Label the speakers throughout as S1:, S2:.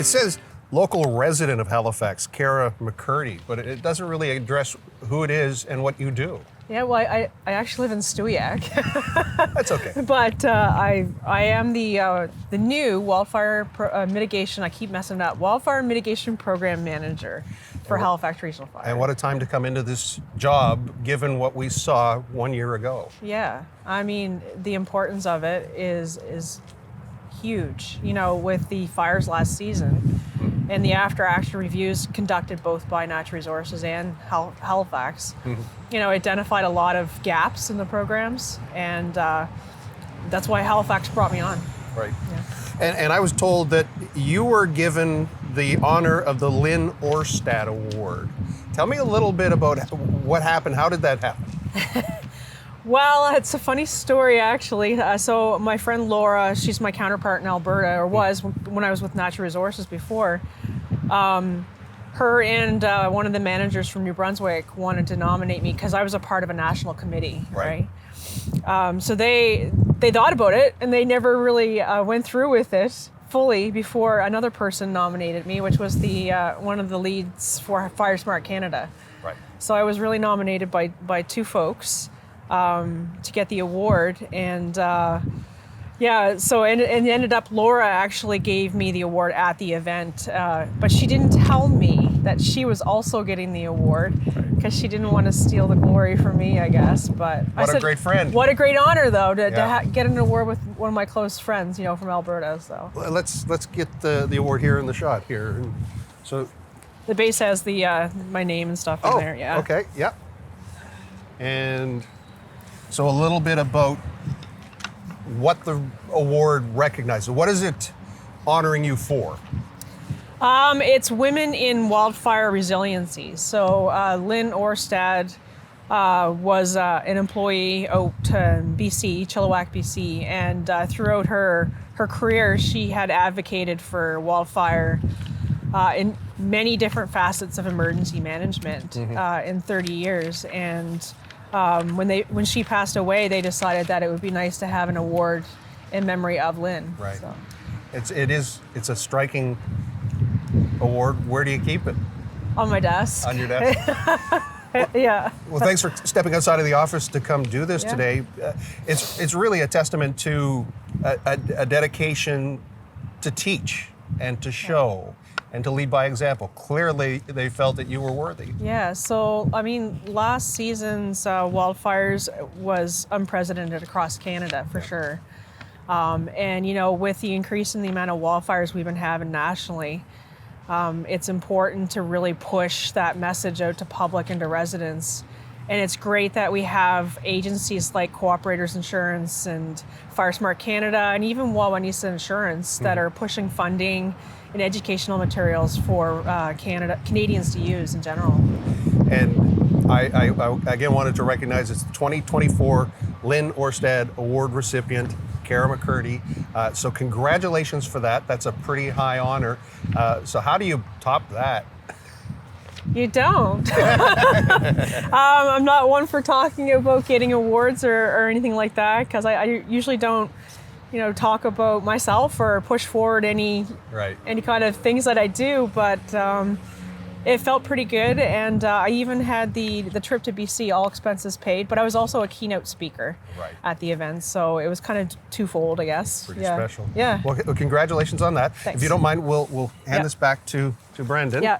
S1: It says local resident of Halifax, Kara McCurdy, but it doesn't really address who it is and what you do.
S2: Yeah, well, I actually live in Stewiacke.
S1: That's okay.
S2: But I am the new wildfire mitigation, I keep messing it up, wildfire mitigation program manager for Halifax Regional Fire.
S1: And what a time to come into this job, given what we saw 1 year ago.
S2: Yeah, I mean, the importance of it is huge. You know, with the fires last season and the after-action reviews conducted both by Natural Resources and Halifax, you know, identified a lot of gaps in the programs, and that's why Halifax brought me on.
S1: Right.
S2: Yeah.
S1: And I was told that you were given the honor of the Lynn Ohrstad Award. Tell me a little bit about what happened. How did that happen?
S2: Well, it's a funny story, actually. So my friend Laura, she's my counterpart in Alberta, or was when I was with Natural Resources before. Her and one of the managers from New Brunswick wanted to nominate me because I was a part of a national committee, right? So they thought about it, and they never really went through with it fully before another person nominated me, which was the one of the leads for Fire Smart Canada.
S1: Right.
S2: So I was really nominated by two folks to get the award, and yeah, so and it ended up Laura actually gave me the award at the event, but she didn't tell me that she was also getting the award because she didn't want to steal the glory from me, I guess. But
S1: What a great friend.
S2: What a great honor, though, to
S1: Yeah.
S2: get an award with one of my close friends, you know, from Alberta. So
S1: Let's get the award here in the shot here. So.
S2: the base has the my name and stuff in there. Yeah.
S1: Okay. Yeah. And so a little bit about what the award recognizes. What is it honoring you for?
S2: It's women in wildfire resiliency. So Lynn Ohrstad was an employee out in BC, Chilliwack, BC, and throughout her career, she had advocated for wildfire in many different facets of emergency management in 30 years. And when she passed away, they decided that it would be nice to have an award in memory of Lynn.
S1: Right.
S2: So.
S1: It's a striking award. Where do you keep it?
S2: On my desk.
S1: On your desk?
S2: Yeah.
S1: Well, thanks for stepping outside of the office to come do this
S2: Yeah.
S1: today. It's really a testament to a dedication to teach and to show and to lead by example. Clearly, they felt that you were worthy.
S2: Yeah, so I mean, last season's wildfires was unprecedented across Canada for sure. And you know, with the increase in the amount of wildfires we've been having nationally, it's important to really push that message out to public and to residents. And it's great that we have agencies like Cooperators Insurance and Fire Smart Canada and even Wawanesa Insurance that are pushing funding and educational materials for Canadians to use in general.
S1: And I again wanted to recognize it's 2024 Lynn Ohrstad Award recipient, Kara McCurdy. So congratulations for that. That's a pretty high honor. So how do you top that?
S2: You don't. I'm not one for talking about getting awards or anything like that because I usually don't, you know, talk about myself or push forward any kind of things that I do. But it felt pretty good, and I even had the trip to BC, all expenses paid. But I was also a keynote speaker at the event, so it was kind of twofold, I guess.
S1: Pretty special.
S2: Yeah.
S1: Well, congratulations on that.
S2: Thanks.
S1: If you don't mind, we'll hand this back to Brendan.
S2: Yeah.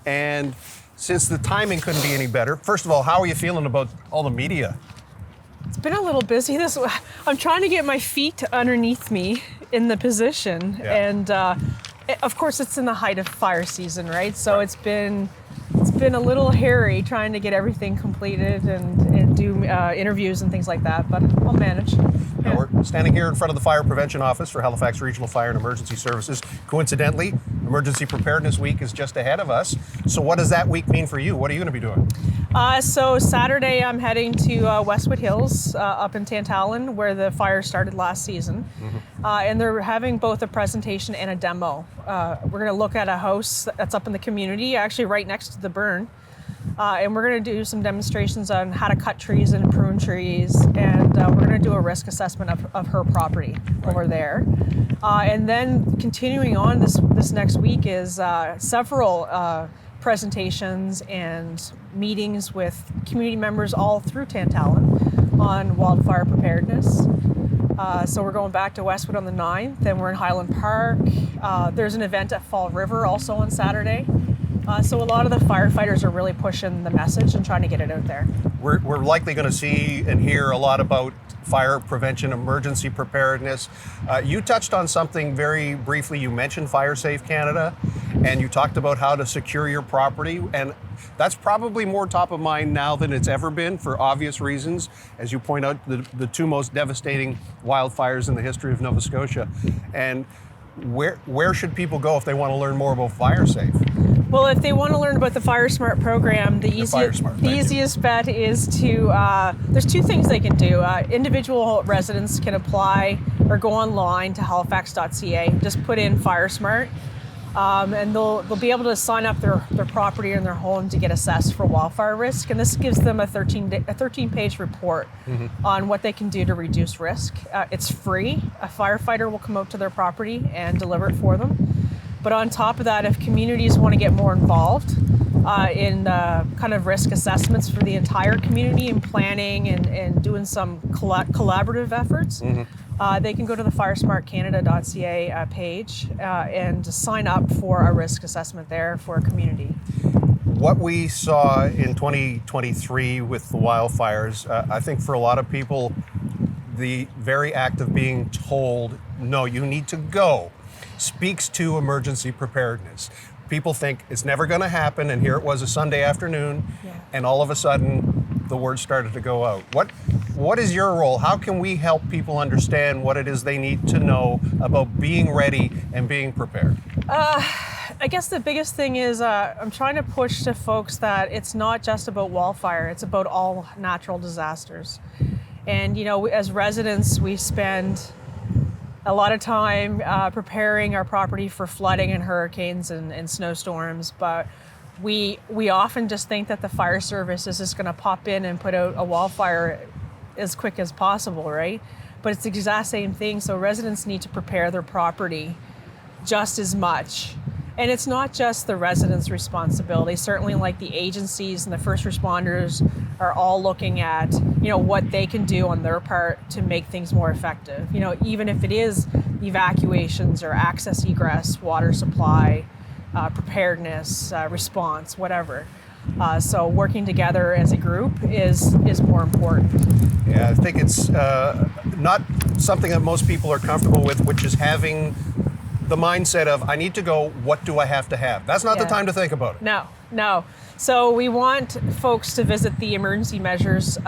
S1: And since the timing couldn't be any better, first of all, how are you feeling about all the media?
S2: It's been a little busy. I'm trying to get my feet underneath me in the position, and of course it's in the height of fire season, right? So it's been a little hairy trying to get everything completed and do interviews and things like that, but I'll manage.
S1: Now we're standing here in front of the Fire Prevention Office for Halifax Regional Fire and Emergency Services. Coincidentally, Emergency Preparedness Week is just ahead of us. So what does that week mean for you? What are you going to be doing?
S2: So Saturday I'm heading to Westwood Hills up in Tantallon where the fire started last season. And they're having both a presentation and a demo. We're going to look at a house that's up in the community, actually right next to the burn. And we're going to do some demonstrations on how to cut trees and prune trees. And we're going to do a risk assessment of her property over there. And then continuing on this next week is several presentations and meetings with community members all through Tantallon on wildfire preparedness. So we're going back to Westwood on the 9th, then we're in Highland Park. There's an event at Fall River also on Saturday. So a lot of the firefighters are really pushing the message and trying to get it out there.
S1: We're likely going to see and hear a lot about fire prevention, emergency preparedness. You touched on something very briefly. You mentioned Fire Safe Canada, and you talked about how to secure your property. And that's probably more top of mind now than it's ever been for obvious reasons. As you point out, the two most devastating wildfires in the history of Nova Scotia. And where should people go if they want to learn more about Fire Safe?
S2: Well, if they want to learn about the Fire Smart program, the easiest bet is to, there's two things they can do. Individual residents can apply or go online to halifax.ca, just put in Fire Smart, and they'll be able to sign up their property and their home to get assessed for wildfire risk. And this gives them a 13-page report on what they can do to reduce risk. It's free. A firefighter will come out to their property and deliver it for them. But on top of that, if communities want to get more involved in kind of risk assessments for the entire community and planning and doing some collaborative efforts, they can go to the firesmartcanada.ca page and sign up for a risk assessment there for a community.
S1: What we saw in 2023 with the wildfires, I think for a lot of people, the very act of being told, no, you need to go, speaks to emergency preparedness. People think it's never going to happen, and here it was a Sunday afternoon, and all of a sudden the word started to go out. What is your role? How can we help people understand what it is they need to know about being ready and being prepared?
S2: I guess the biggest thing is I'm trying to push to folks that it's not just about wildfire, it's about all natural disasters. And you know, as residents, we spend a lot of time preparing our property for flooding and hurricanes and snowstorms, but we often just think that the fire service is just going to pop in and put out a wildfire as quick as possible, right? But it's the exact same thing. So residents need to prepare their property just as much. And it's not just the residents' responsibility. Certainly, like the agencies and the first responders are all looking at, you know, what they can do on their part to make things more effective. You know, even if it is evacuations or access egress, water supply, preparedness, response, whatever. So working together as a group is more important.
S1: Yeah, I think it's not something that most people are comfortable with, which is having the mindset of, I need to go, what do I have to have? That's not the time to think about it.
S2: No. So we want folks to visit the emergency measures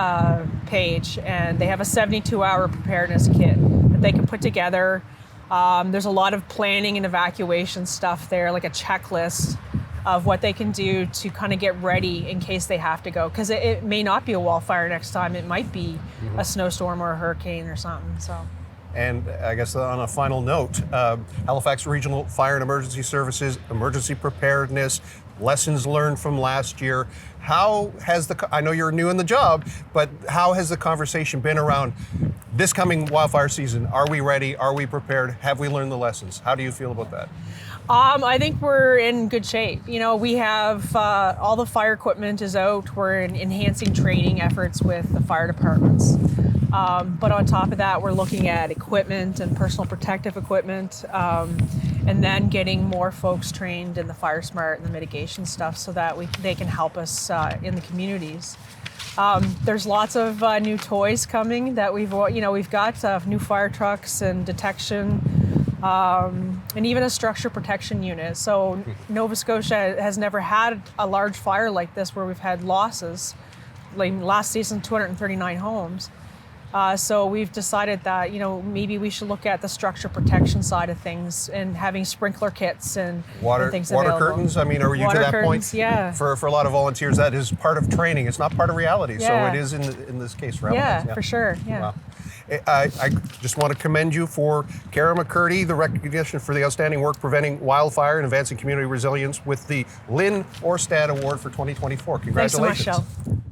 S2: page, and they have a 72-hour preparedness kit that they can put together. There's a lot of planning and evacuation stuff there, like a checklist of what they can do to kind of get ready in case they have to go. Because it may not be a wildfire next time. It might be a snowstorm or a hurricane or something. So.
S1: And I guess on a final note, Halifax Regional Fire and Emergency Services, emergency preparedness, lessons learned from last year. How has I know you're new in the job, but how has the conversation been around this coming wildfire season? Are we ready? Are we prepared? Have we learned the lessons? How do you feel about that?
S2: I think we're in good shape. You know, we have all the fire equipment is out. We're enhancing training efforts with the fire departments. But on top of that, we're looking at equipment and personal protective equipment, and then getting more folks trained in the Fire Smart and the mitigation stuff so that they can help us in the communities. There's lots of new toys coming that we've got new fire trucks and detection, and even a structure protection unit. So Nova Scotia has never had a large fire like this where we've had losses. Like last season, 239 homes. So we've decided that, you know, maybe we should look at the structure protection side of things and having sprinkler kits and things available.
S1: Water curtains? I mean, are you
S2: water
S1: to that
S2: curtains,
S1: point?
S2: Yeah.
S1: For a lot of volunteers, that is part of training. It's not part of reality.
S2: Yeah.
S1: So it is in this case relevant.
S2: Yeah, for sure. Yeah.
S1: Wow. I just want to commend you for Kara McCurdy, the recognition for the outstanding work preventing wildfire and advancing community resilience with the Lynn Ohrstad Award for 2024. Congratulations.
S2: Thanks so much, Shel.